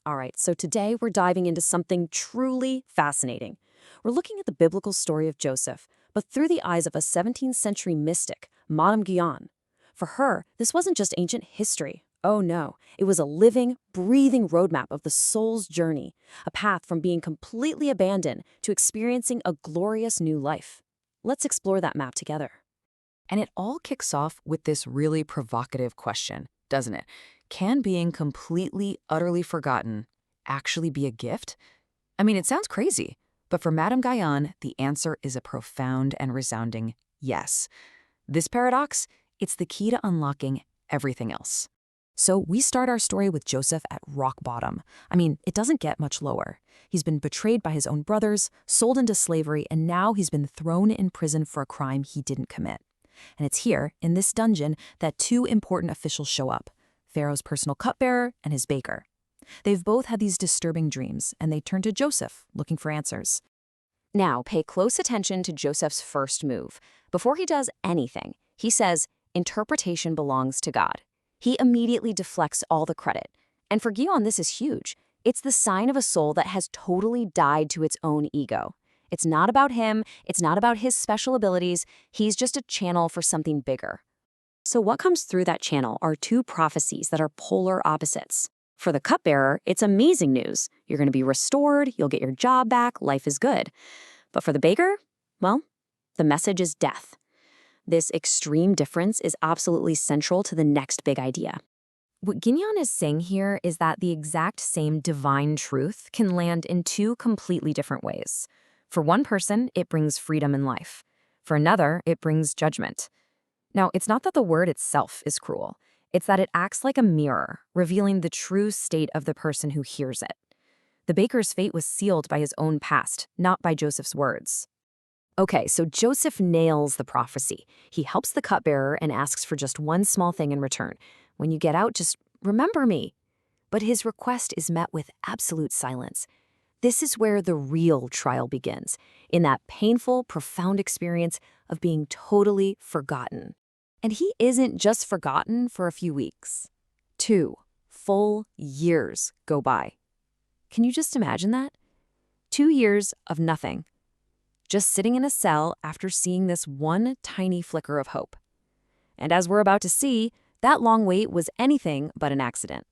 All right, so today we're diving into something truly fascinating. We're looking at the biblical story of Joseph, but through the eyes of a 17th century mystic, Madame Guyon. For her, this wasn't just ancient history. Oh no, it was a living, breathing roadmap of the soul's journey, a path from being completely abandoned to experiencing a glorious new life. Let's explore that map together. And it all kicks off with this really provocative question, doesn't it? Can being completely, utterly forgotten actually be a gift? I mean, it sounds crazy, but for Madame Guyon, the answer is a profound and resounding yes. This paradox, it's the key to unlocking everything else. So we start our story with Joseph at rock bottom. I mean, it doesn't get much lower. He's been betrayed by his own brothers, sold into slavery, and now he's been thrown in prison for a crime he didn't commit. And it's here, in this dungeon, that two important officials show up, Pharaoh's personal cupbearer and his baker. They've both had these disturbing dreams, and they turn to Joseph, looking for answers. Now, pay close attention to Joseph's first move. Before he does anything, he says, interpretation belongs to God. He immediately deflects all the credit. And for Guyon, this is huge. It's the sign of a soul that has totally died to its own ego. It's not about him, it's not about his special abilities, he's just a channel for something bigger. So what comes through that channel are two prophecies that are polar opposites. For the cupbearer, it's amazing news. You're going to be restored, you'll get your job back, life is good. But for the baker, well, the message is death. This extreme difference is absolutely central to the next big idea. What Guyon is saying here is that the exact same divine truth can land in two completely different ways. For one person, it brings freedom in life. For another, it brings judgment. Now, it's not that the word itself is cruel. It's that it acts like a mirror, revealing the true state of the person who hears it. The baker's fate was sealed by his own past, not by Joseph's words. Okay, so Joseph nails the prophecy. He helps the cupbearer and asks for just one small thing in return. When you get out, just remember me. But his request is met with absolute silence. This is where the real trial begins, in that painful, profound experience of being totally forgotten. And he isn't just forgotten for a few weeks. 2 full years go by. Can you just imagine that? 2 years of nothing. Just sitting in a cell after seeing this one tiny flicker of hope. And as we're about to see, that long wait was anything but an accident.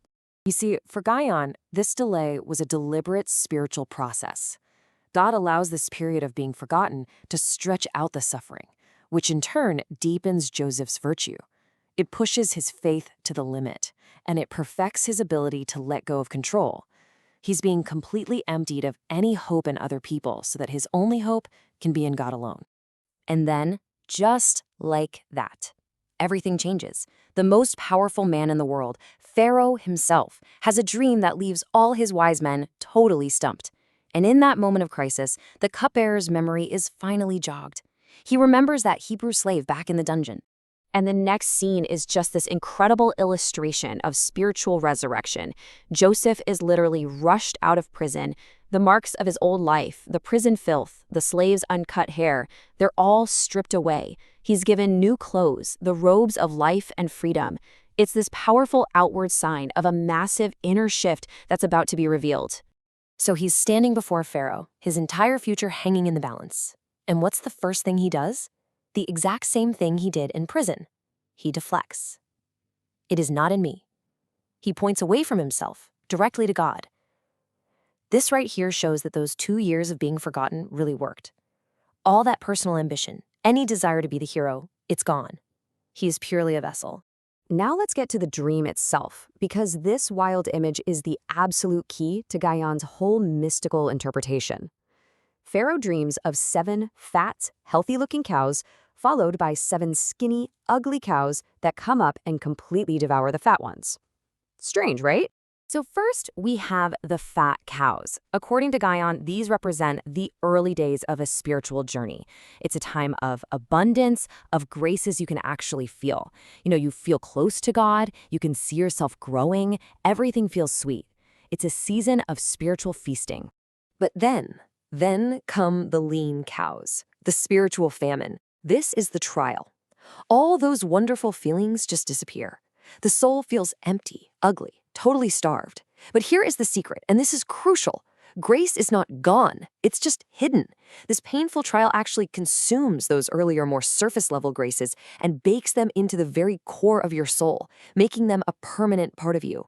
You see, for Guyon, this delay was a deliberate spiritual process. God allows this period of being forgotten to stretch out the suffering, which in turn deepens Joseph's virtue. It pushes his faith to the limit, and it perfects his ability to let go of control. He's being completely emptied of any hope in other people so that his only hope can be in God alone. And then, just like that, everything changes. The most powerful man in the world, Pharaoh himself, has a dream that leaves all his wise men totally stumped. And in that moment of crisis, the cupbearer's memory is finally jogged. He remembers that Hebrew slave back in the dungeon. And the next scene is just this incredible illustration of spiritual resurrection. Joseph is literally rushed out of prison. The marks of his old life, the prison filth, the slave's uncut hair, they're all stripped away. He's given new clothes, the robes of life and freedom. It's this powerful outward sign of a massive inner shift that's about to be revealed. So he's standing before Pharaoh, his entire future hanging in the balance. And what's the first thing he does? The exact same thing he did in prison. He deflects. It is not in me. He points away from himself, directly to God. This right here shows that those 2 years of being forgotten really worked. All that personal ambition, any desire to be the hero, it's gone. He is purely a vessel. Now let's get to the dream itself, because this wild image is the absolute key to Guyon's whole mystical interpretation. Pharaoh dreams of 7 fat, healthy-looking cows, followed by 7 skinny, ugly cows that come up and completely devour the fat ones. Strange, right? So first, we have the fat cows. According to Guyon, these represent the early days of a spiritual journey. It's a time of abundance, of graces you can actually feel. You feel close to God, you can see yourself growing, everything feels sweet. It's a season of spiritual feasting. But then come the lean cows, the spiritual famine. This is the trial. All those wonderful feelings just disappear. The soul feels empty, ugly, totally starved. But here is the secret, and this is crucial. Grace is not gone, it's just hidden. This painful trial actually consumes those earlier, more surface-level graces and bakes them into the very core of your soul, making them a permanent part of you.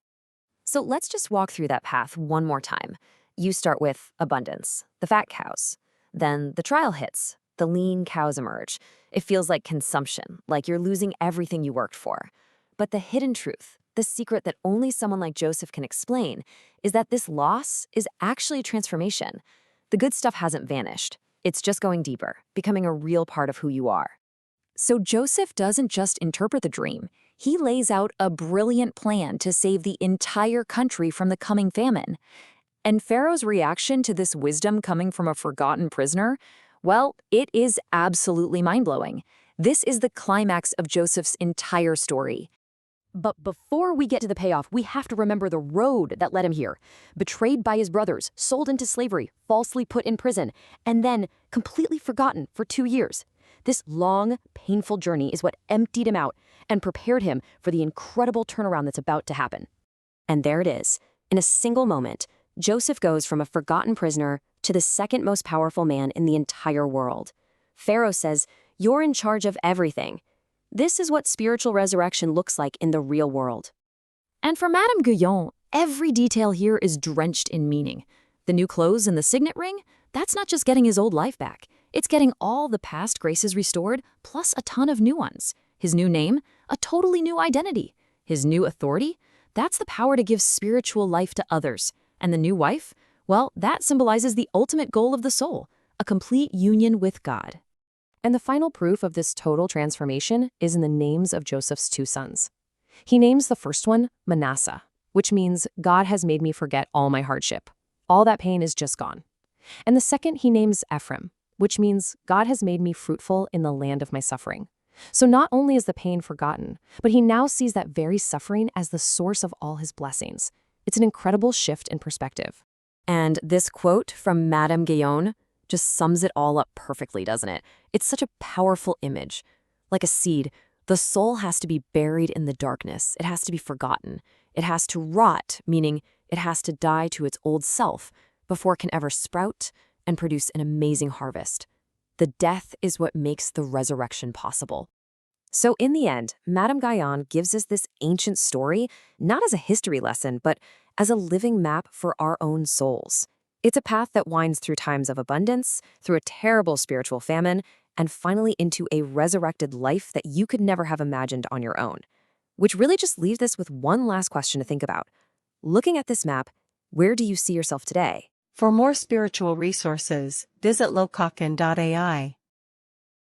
So let's just walk through that path one more time. You start with abundance, the fat cows. Then the trial hits, the lean cows emerge. It feels like consumption, like you're losing everything you worked for. But the hidden truth, the secret that only someone like Joseph can explain, is that this loss is actually a transformation. The good stuff hasn't vanished. It's just going deeper, becoming a real part of who you are. So Joseph doesn't just interpret the dream. He lays out a brilliant plan to save the entire country from the coming famine. And Pharaoh's reaction to this wisdom coming from a forgotten prisoner? Well, it is absolutely mind-blowing. This is the climax of Joseph's entire story. But before we get to the payoff, we have to remember the road that led him here. Betrayed by his brothers, sold into slavery, falsely put in prison, and then completely forgotten for 2 years. This long, painful journey is what emptied him out and prepared him for the incredible turnaround that's about to happen. And there it is. In a single moment, Joseph goes from a forgotten prisoner to the second most powerful man in the entire world. Pharaoh says, "You're in charge of everything." This is what spiritual resurrection looks like in the real world. And for Madame Guyon, every detail here is drenched in meaning. The new clothes and the signet ring, that's not just getting his old life back. It's getting all the past graces restored, plus a ton of new ones. His new name, a totally new identity. His new authority, that's the power to give spiritual life to others. And the new wife, well, that symbolizes the ultimate goal of the soul, a complete union with God. And the final proof of this total transformation is in the names of Joseph's 2 sons. He names the first one Manasseh, which means God has made me forget all my hardship. All that pain is just gone. And the second he names Ephraim, which means God has made me fruitful in the land of my suffering. So not only is the pain forgotten, but he now sees that very suffering as the source of all his blessings. It's an incredible shift in perspective. And this quote from Madame Guyon just sums it all up perfectly, doesn't it? It's such a powerful image. Like a seed, the soul has to be buried in the darkness. It has to be forgotten. It has to rot, meaning it has to die to its old self before it can ever sprout and produce an amazing harvest. The death is what makes the resurrection possible. So in the end, Madame Guyon gives us this ancient story, not as a history lesson, but as a living map for our own souls. It's a path that winds through times of abundance, through a terrible spiritual famine, and finally into a resurrected life that you could never have imagined on your own. Which really just leaves us with one last question to think about. Looking at this map, where do you see yourself today? For more spiritual resources, visit lokaken.ai.